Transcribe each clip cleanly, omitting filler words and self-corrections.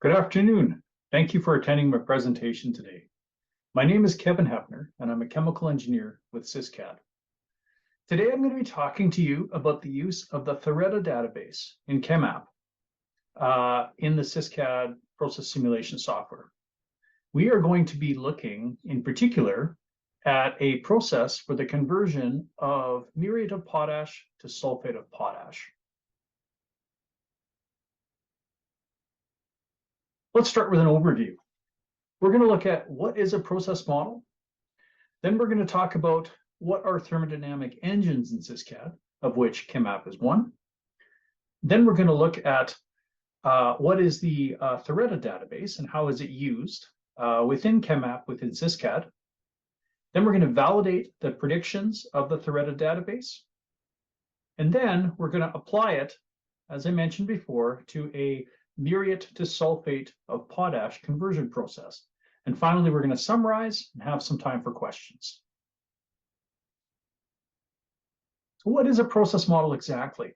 Good afternoon. Thank you for attending my presentation today. My name is Kevin Heppner, and I'm a chemical engineer with SysCAD. Today, I'm going to be talking to you about the use of the THEREDA database in ChemApp in the SysCAD process simulation software. We are going to be looking in particular at a process for the conversion of muriate of potash to sulfate of potash. Let's start with an overview. We're going to look at what is a process model. Then we're going to talk about what are thermodynamic engines in SysCAD, of which ChemApp is one. Then we're going to look at what is the THEREDA database and how is it used within ChemApp within SysCAD. Then we're going to validate the predictions of the THEREDA database. And then we're going to apply it, as I mentioned before, to a muriate to sulfate of potash conversion process. And finally, we're going to summarize and have some time for questions. So what is a process model exactly?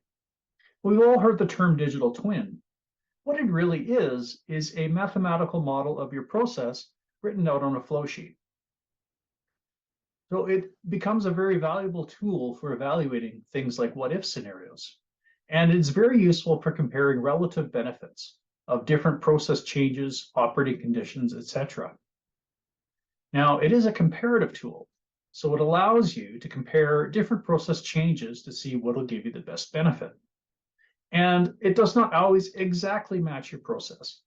We've all heard the term digital twin. What it really is a mathematical model of your process written out on a flow sheet. So it becomes a very valuable tool for evaluating things like what-if scenarios. And it's very useful for comparing relative benefits of different process changes, operating conditions, etc. Now, it is a comparative tool, so it allows you to compare different process changes to see what will give you the best benefit. And it does not always exactly match your process.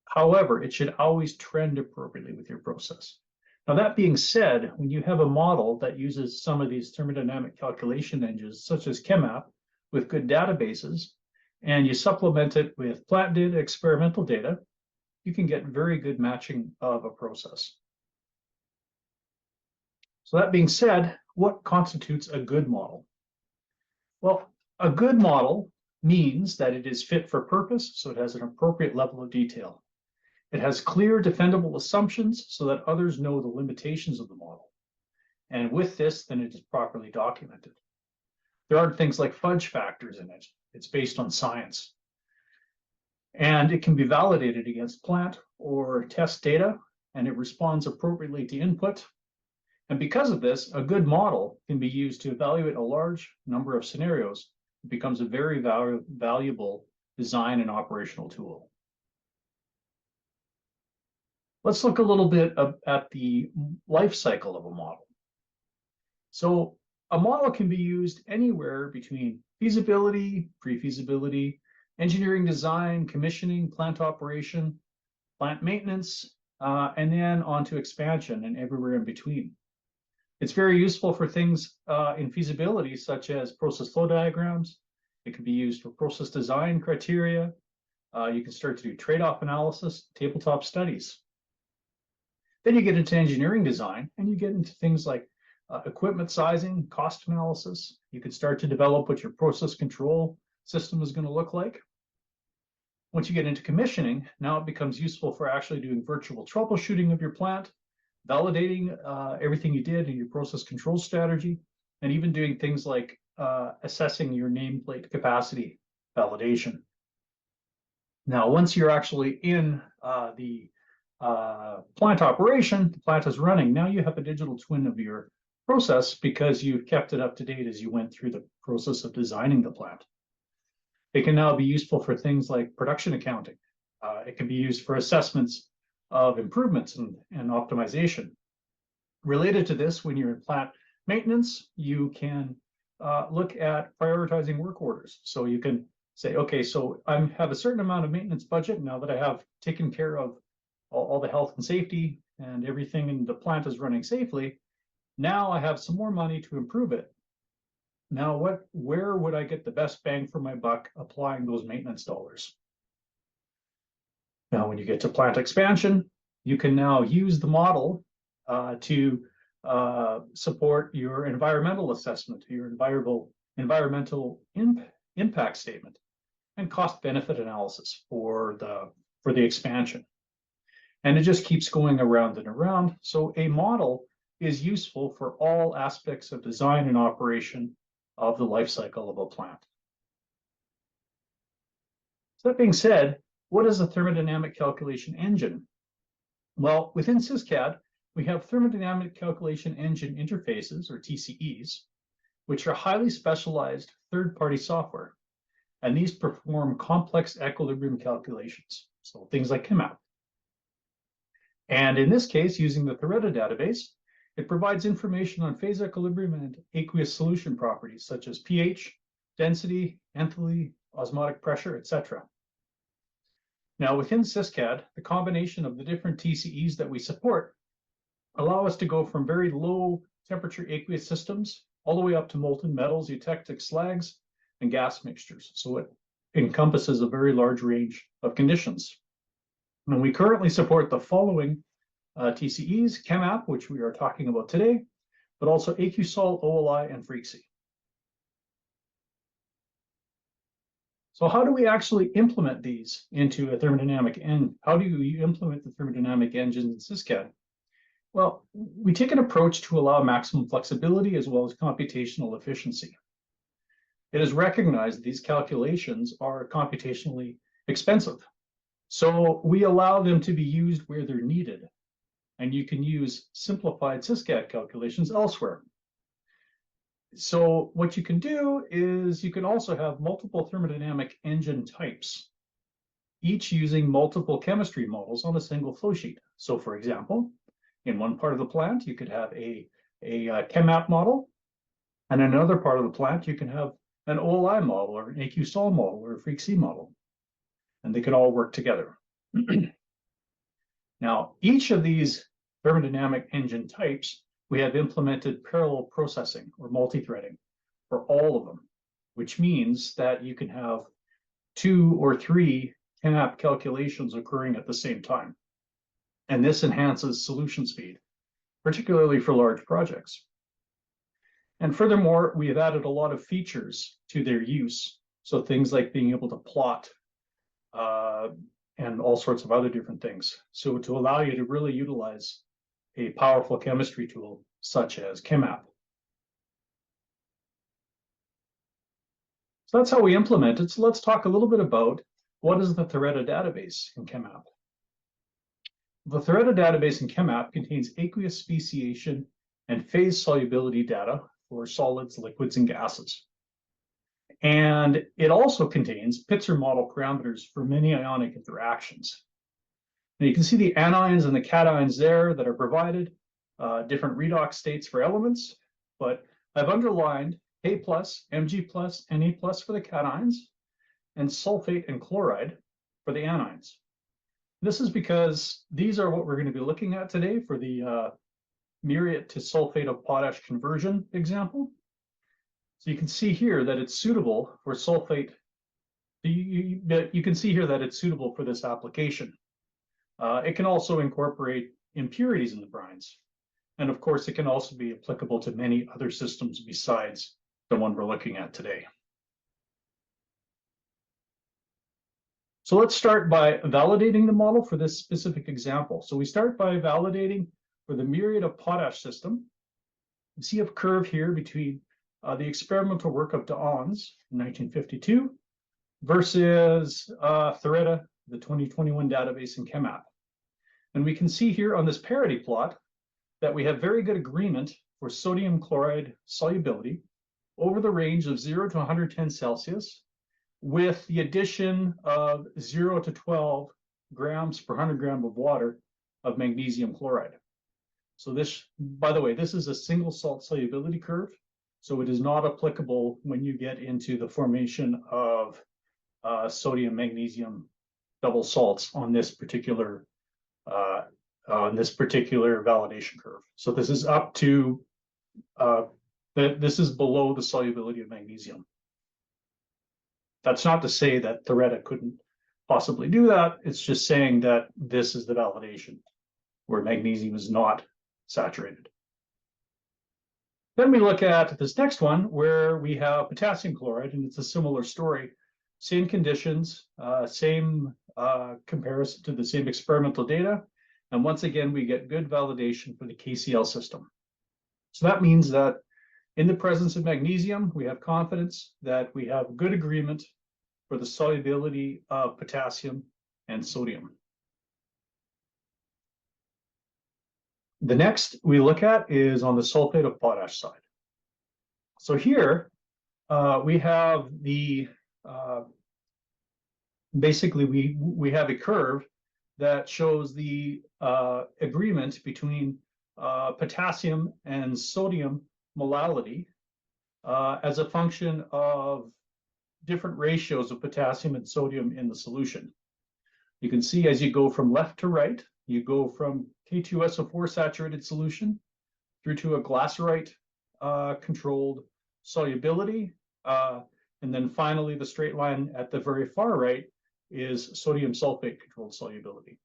However, it should always trend appropriately with your process. Now, that being said, when you have a model that uses some of these thermodynamic calculation engines, such as ChemApp, with good databases, and you supplement it with plant data, experimental data, you can get very good matching of a process. So that being said, what constitutes a good model? Well, a good model means that it is fit for purpose, so it has an appropriate level of detail. It has clear, defendable assumptions so that others know the limitations of the model. And with this, then it is properly documented. There aren't things like fudge factors in it. It's based on science. And it can be validated against plant or test data, and it responds appropriately to input. And because of this, a good model can be used to evaluate a large number of scenarios. It becomes a very valuable design and operational tool. Let's look a little bit at the life cycle of a model. So a model can be used anywhere between feasibility, pre-feasibility, engineering design, commissioning, plant operation, plant maintenance, and then on to expansion and everywhere in between. It's very useful for things in feasibility, such as process flow diagrams. It can be used for process design criteria. You can start to do trade-off analysis, tabletop studies. Then you get into engineering design, and you get into things like equipment sizing, cost analysis. You can start to develop what your process control system is going to look like. Once you get into commissioning, now it becomes useful for actually doing virtual troubleshooting of your plant, validating everything you did in your process control strategy, and even doing things like assessing your nameplate capacity validation. Now, once you're actually in the plant operation, the plant is running, now you have a digital twin of your process because you've kept it up to date as you went through the process of designing the plant. It can now be useful for things like production accounting. It can be used for assessments of improvements and optimization. Related to this, when you're in plant maintenance, you can look at prioritizing work orders. So you can say, okay, so I have a certain amount of maintenance budget now that I have taken care of all the health and safety and everything in the plant is running safely. Now I have some more money to improve it. Now, where would I get the best bang for my buck applying those maintenance dollars? Now, when you get to plant expansion, you can now use the model to support your environmental assessment, your environmental impact statement, and cost-benefit analysis for the expansion. And it just keeps going around and around. So a model is useful for all aspects of design and operation of the life cycle of a plant. So that being said, What is a thermodynamic calculation engine? Well, within SysCAD, we have thermodynamic calculation engine interfaces, or TCEs, which are highly specialized third-party software. And these perform complex equilibrium calculations, so things like ChemApp. And in this case, using the THEREDA database, it provides information on phase equilibrium and aqueous solution properties, such as pH, density, enthalpy, osmotic pressure, etc. Now, within SysCAD, the combination of the different TCEs that we support allow us to go from very low temperature aqueous systems all the way up to molten metals, eutectic slags, and gas mixtures. So it encompasses a very large range of conditions. And we currently support the following TCEs: ChemApp, which we are talking about today, but also AQSol, OLI, and Freaksy. So how do we actually implement these into a thermodynamic engine? How do you implement the thermodynamic engines in SysCAD? Well, we take an approach to allow maximum flexibility as well as computational efficiency. It is recognized that these calculations are computationally expensive. So we allow them to be used where they're needed. And you can use simplified SysCAD calculations elsewhere. So what you can do is you can also have multiple thermodynamic engine types, each using multiple chemistry models on a single flow sheet. So for example, in one part of the plant, you could have a ChemApp model, and in another part of the plant, you can have an OLI model or an AQSol model or a Freaksy model, and they can all work together. Now, each of these thermodynamic engine types, we have implemented parallel processing or multi-threading for all of them, which means that you can have 2 or 3 ChemApp calculations occurring at the same time. And this enhances solution speed, particularly for large projects. And furthermore, we have added a lot of features to their use. So things like being able to plot and all sorts of other different things. So to allow you to really utilize a powerful chemistry tool such as ChemApp. So that's how we implement it. So let's talk a little bit about what is the THEREDA database in ChemApp. The THEREDA database in ChemApp contains aqueous speciation and phase solubility data for solids, liquids, and gases. And it also contains Pitzer model parameters for many ionic interactions. Now you can see the anions and the cations there that are provided, different redox states for elements, but I've underlined K+, Mg+, Na+ for the cations, and sulfate and chloride for the anions. This is because these are what we're going to be looking at today for the muriate to sulfate of potash conversion example. So you can see here that it's suitable for sulfate. You can see here that it's suitable for this application. It can also incorporate impurities in the brines. And of course, it can also be applicable to many other systems besides the one we're looking at today. So let's start by validating the model for this specific example. So we start by validating for the muriate of potash system. You see a curve here between the experimental work of d'Ans in 1952 versus THEREDA, the 2021 database in ChemApp. And we can see here on this parity plot that we have very good agreement for sodium chloride solubility over the range of 0 to 110 Celsius, with the addition of 0 to 12 grams per 100 gram of water of magnesium chloride. So this, by the way, this is a single salt solubility curve, so it is not applicable when you get into the formation of sodium magnesium double salts on this particular validation curve. So this is up to this is below the solubility of magnesium. That's not to say that THEREDA couldn't possibly do that. It's just saying that this is the validation where magnesium is not saturated. Then we look at this next one where we have potassium chloride, and it's a similar story. Same conditions, same comparison to the same experimental data. And once again, we get good validation for the KCl system. So that means that in the presence of magnesium, we have confidence that we have good agreement for the solubility of potassium and sodium. The next we look at is on the sulfate of potash side. So here we have the basically we have a curve that shows the agreement between potassium and sodium molality as a function of different ratios of potassium and sodium in the solution. You can see as you go from left to right, you go from K2SO4 saturated solution through to a glacerite controlled solubility. And then finally, the straight line at the very far right is sodium sulfate controlled solubility.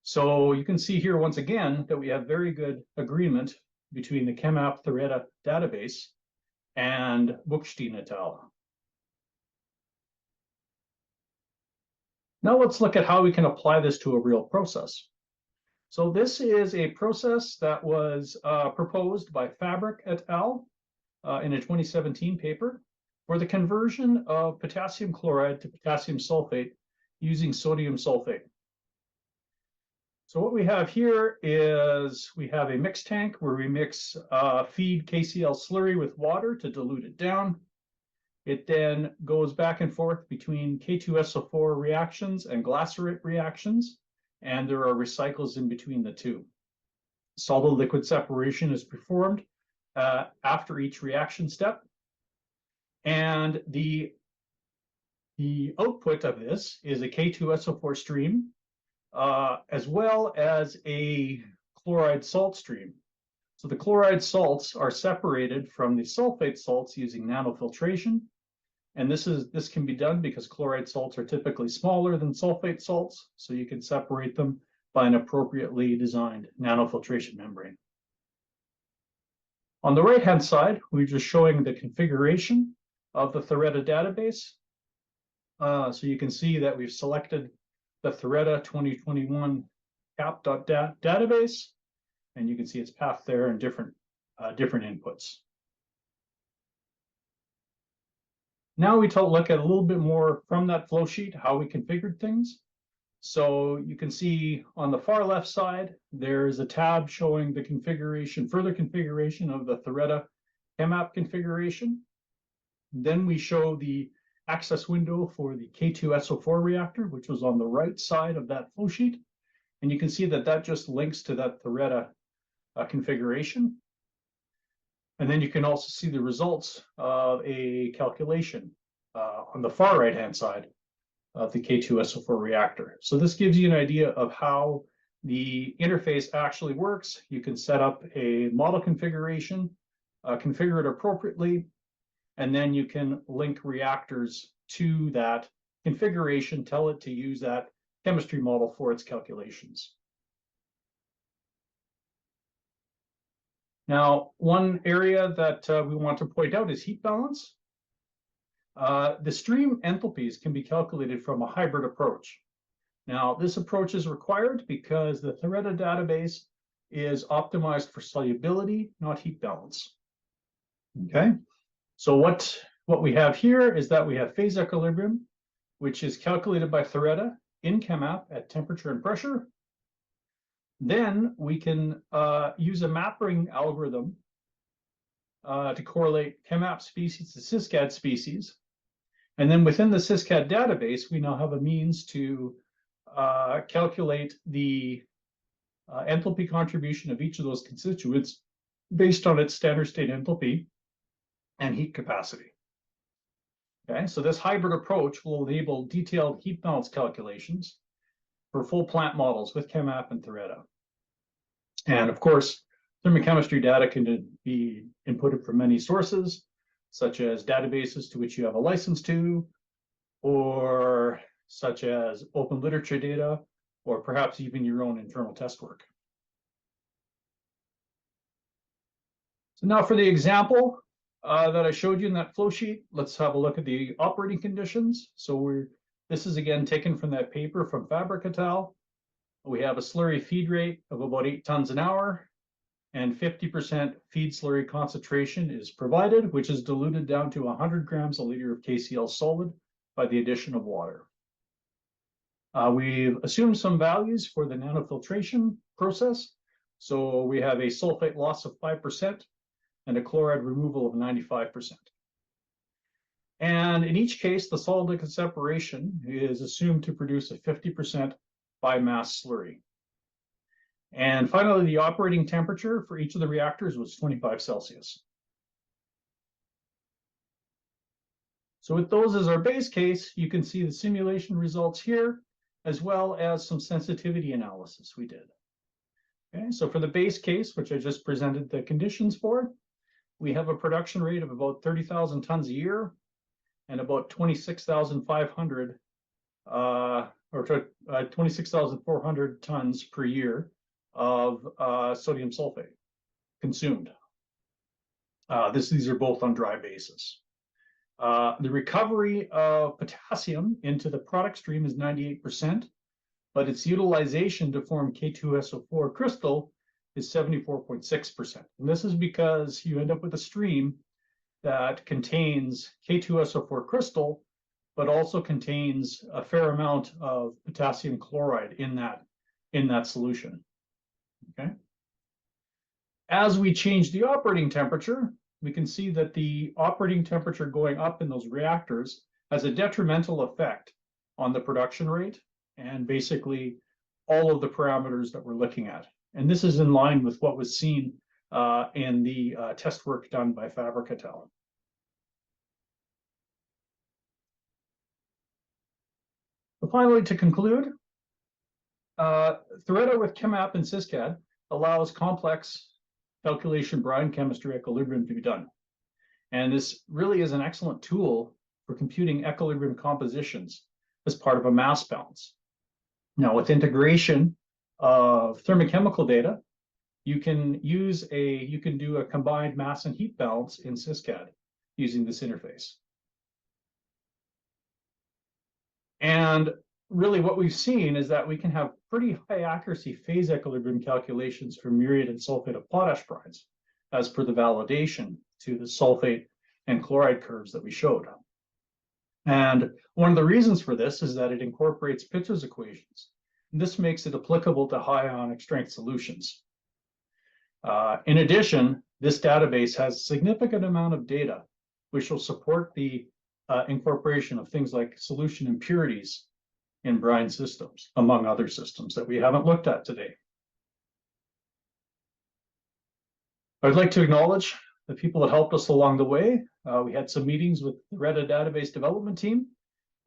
So you can see here once again that we have very good agreement between the ChemApp THEREDA database and Buchstein et al. Now let's look at how we can apply this to a real process. So this is a process that was proposed by Fabric et al. In a 2017 paper for the conversion of potassium chloride to potassium sulfate using sodium sulfate. So what we have here is we have a mix tank where we mix feed KCl slurry with water to dilute it down. It then goes back and forth between K2SO4 reactions and glacerite reactions, and there are recycles in between the two. Solid liquid separation is performed after each reaction step. And the output of this is a K2SO4 stream, as well as a chloride salt stream. So the chloride salts are separated from the sulfate salts using nanofiltration. And this can be done because chloride salts are typically smaller than sulfate salts, so you can separate them by an appropriately designed nanofiltration membrane. On the right-hand side, we're just showing the configuration of the THEREDA database. So you can see that we've selected the THEREDA 2021 cap.database, and you can see its path there and different inputs. Now we look at a little bit more from that flow sheet, how we configured things. So you can see on the far left side, there's a tab showing the configuration, further configuration of the THEREDA ChemApp configuration. Then we show the access window for the K2SO4 reactor, which was on the right side of that flow sheet. And you can see that that just links to that THEREDA configuration. And then you can also see the results of a calculation on the far right-hand side of the K2SO4 reactor. So this gives you an idea of how the interface actually works. You can set up a model configuration, configure it appropriately, and then you can link reactors to that configuration, tell it to use that chemistry model for its calculations. Now, one area that we want to point out is heat balance. The stream enthalpies can be calculated from a hybrid approach. Now, this approach is required because the THEREDA database is optimized for solubility, not heat balance. Okay, so what we have here is that we have phase equilibrium, which is calculated by THEREDA in ChemApp at temperature and pressure. Then we can use a mapping algorithm to correlate ChemApp species to SysCAD species. And then within the SysCAD database, we now have a means to calculate the enthalpy contribution of each of those constituents based on its standard state enthalpy and heat capacity. Okay, so this hybrid approach will enable detailed heat balance calculations for full plant models with ChemApp and THEREDA. And of course, thermochemistry data can be inputted from many sources, such as databases to which you have a license to, or such as open literature data, or perhaps even your own internal test work. So now for the example that I showed you in that flow sheet, let's have a look at the operating conditions. So this is again taken from that paper from Fabric et al. We have a slurry feed rate of about 8 tons an hour, and 50% feed slurry concentration is provided, which is diluted down to 100 grams a liter of KCl solid by the addition of water. We've assumed some values for the nanofiltration process. So we have a sulfate loss of 5% and a chloride removal of 95%. And in each case, the solid liquid separation is assumed to produce a 50% biomass slurry. And finally, the operating temperature for each of the reactors was 25 Celsius. So with those as our base case, you can see the simulation results here, as well as some sensitivity analysis we did. Okay, so for the base case, which I just presented the conditions for, we have a production rate of about 30,000 tons a year and about 26,500 or 26,400 tons per year of sodium sulfate consumed. These are both on dry basis. The recovery of potassium into the product stream is 98%, but its utilization to form K2SO4 crystal is 74.6%. And this is because you end up with a stream that contains K2SO4 crystal, but also contains a fair amount of potassium chloride in that solution. Okay. As we change the operating temperature, we can see that the operating temperature going up in those reactors has a detrimental effect on the production rate and basically all of the parameters that we're looking at. And this is in line with what was seen in the test work done by Fabricatel. So finally, to conclude, THEREDA with ChemApp and SysCAD allows complex calculation brine chemistry equilibrium to be done. And this really is an excellent tool for computing equilibrium compositions as part of a mass balance. Now, with integration of thermochemical data, you can do a combined mass and heat balance in SysCAD using this interface. And really what we've seen is that we can have pretty high accuracy phase equilibrium calculations for muriate and sulfate of potash brines, as per the validation to the sulfate and chloride curves that we showed. And one of the reasons for this is that it incorporates Pitcher's equations. And this makes it applicable to high ionic strength solutions. In addition, this database has a significant amount of data, which will support the incorporation of things like solution impurities in brine systems, among other systems that we haven't looked at today. I'd like to acknowledge the people that helped us along the way. We had some meetings with the THEREDA database development team,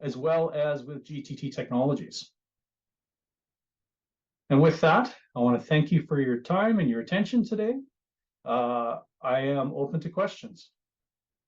as well as with GTT-Technologies. And with that, I want to thank you for your time and your attention today. I am open to questions.